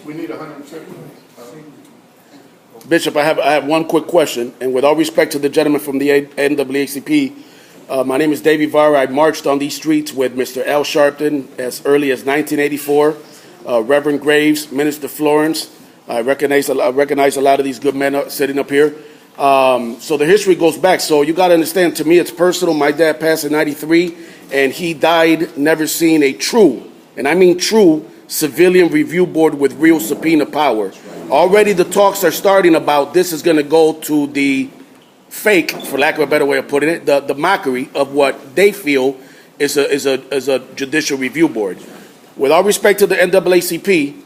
We need 100%. Bishop, I have one quick question, and with all respect to the gentleman from the NAACP, my name is Davey Vara. I marched on these streets with Mr. Al Sharpton as early as 1984, Reverend Graves, Minister Florence. I recognize a lot of these good men sitting up here. So the history goes back. So you got to understand, to me, it's personal. My dad passed in 93, and he died never seeing a true, and I mean true, civilian review board with real subpoena power. Already the talks are starting about this is going to go to the fake, for lack of a better way of putting it, the mockery of what they feel is a judicial review board. With all respect to the NAACP,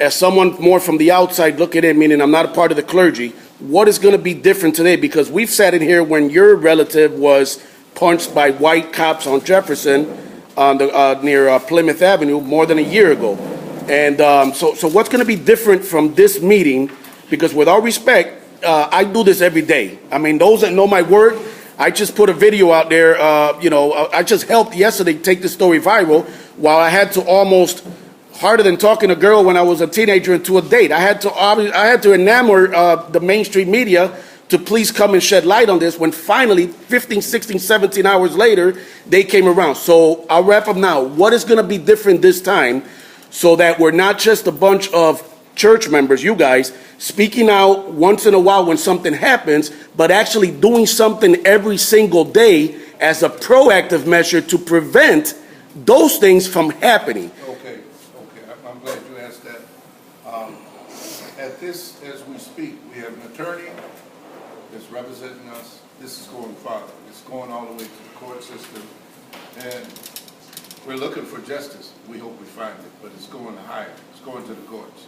as someone more from the outside looking in, meaning I'm not a part of the clergy, what is going to be different today? Because we've sat in here when your relative was punched by white cops on Jefferson on the, near Plymouth Avenue more than a year ago. And so what's going to be different from this meeting? Because with all respect, I do this every day. I mean, those that know my work, I just put a video out there. I just helped yesterday take the story viral while I had to almost, harder than talking to a girl when I was a teenager into a date. I had to enamor the mainstream media to please come and shed light on this when finally 15, 16, 17 hours later, they came around. So I'll wrap up now. What is going to be different this time so that we're not just a bunch of church members, you guys, speaking out once in a while when something happens, but actually doing something every single day as a proactive measure to prevent those things from happening? Okay. I'm glad you asked that. As we speak, we have an attorney that's representing us. This is going farther. It's going all the way to the court system. And we're looking for justice. We hope we find it, but it's going higher. It's going to the courts.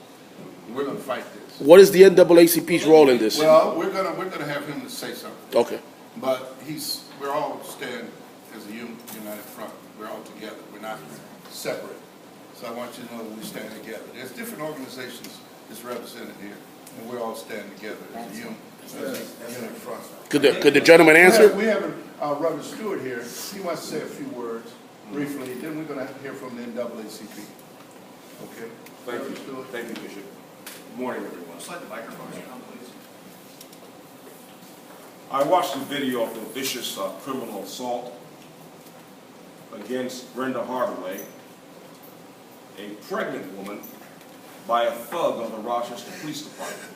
We're going to fight this. What is the NAACP's role in this? Well, we're gonna have him to say something. Okay. But we're all stand as a united front. We're all together. We're not separate. So I want you to know that we stand together. There's different organizations that's represented here, and we're all standing together as a united front. Could the gentleman answer? We have Reverend Stewart here. He wants to say a few words briefly. Then we're going to hear from the NAACP. Okay. Thank you, Stewart. Thank you, Bishop. Good morning, everyone. Slide the microphone down, please. I watched the video of the vicious criminal assault against Brenda Hardaway, a pregnant woman, by a thug of the Rochester Police Department.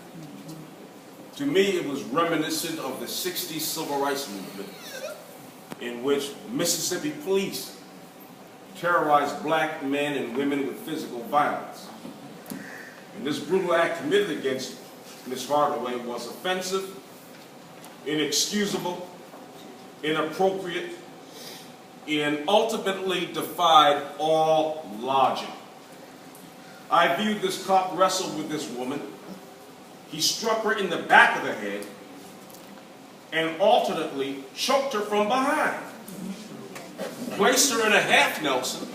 To me, it was reminiscent of the 60s civil rights movement, in which Mississippi police terrorized black men and women with physical violence. And this brutal act committed against Ms. Hardaway was offensive, inexcusable, inappropriate, and ultimately defied all logic. I viewed this cop wrestle with this woman. He struck her in the back of the head and alternately choked her from behind. Placed her in a half Nelson,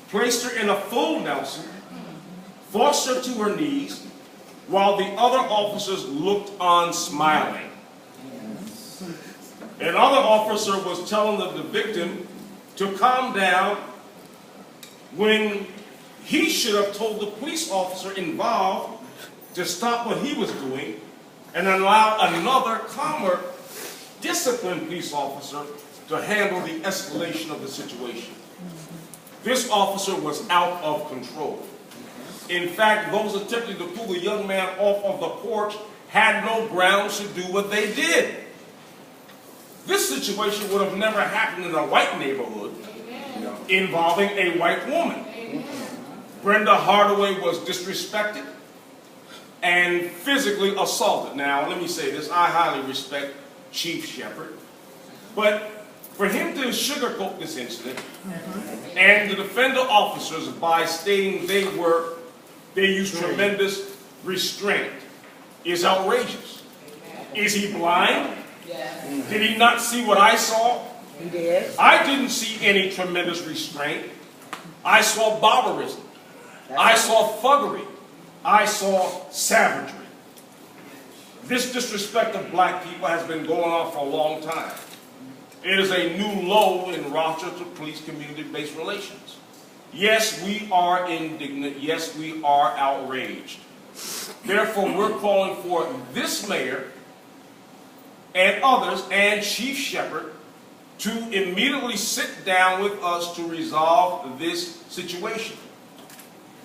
placed her in a full Nelson, forced her to her knees, while the other officers looked on smiling. Another officer was telling the victim to calm down when he should have told the police officer involved to stop what he was doing and allow another calmer, disciplined police officer to handle the escalation of the situation. This officer was out of control. In fact, those attempting to pull the young man off of the porch had no grounds to do what they did. This situation would have never happened in a white neighborhood involving a white woman. Brenda Hardaway was disrespected and physically assaulted. Now, let me say this, I highly respect Chief Shepard, but for him to sugarcoat this incident and to defend the officers by stating they used tremendous restraint is outrageous. Is he blind? Yes. Did he not see what I saw? He did. I didn't see any tremendous restraint. I saw barbarism. I saw thuggery. I saw savagery. This disrespect of black people has been going on for a long time. It is a new low in Rochester police community-based relations. Yes, we are indignant. Yes, we are outraged. Therefore, we're calling for this mayor and others and Chief Shepherd to immediately sit down with us to resolve this situation.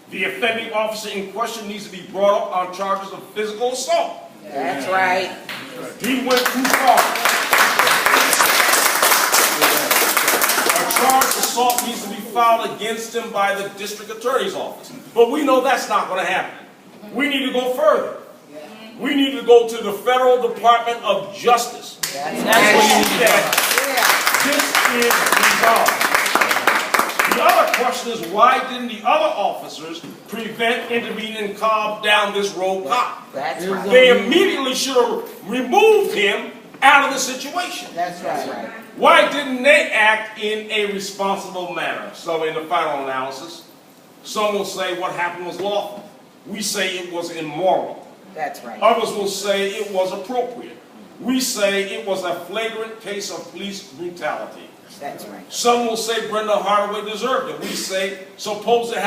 The offending officer in question needs to be brought up on charges of physical assault. That's right. He went too far. A charge of assault needs to be filed against him by the district attorney's office. But we know that's not going to happen. We need to go further. We need to go to the Federal Department of Justice. That's This is resolved. The other question is, why didn't the other officers prevent, intervene, and calm down this rogue cop? That's right. They immediately should have removed him out of the situation. That's right. Why didn't they act in a responsible manner? So in the final analysis, some will say what happened was lawful. We say it was immoral. That's right. Others will say it was appropriate. We say it was a flagrant case of police brutality. That's right. Some will say Brenda Hardaway deserved it. We say suppose it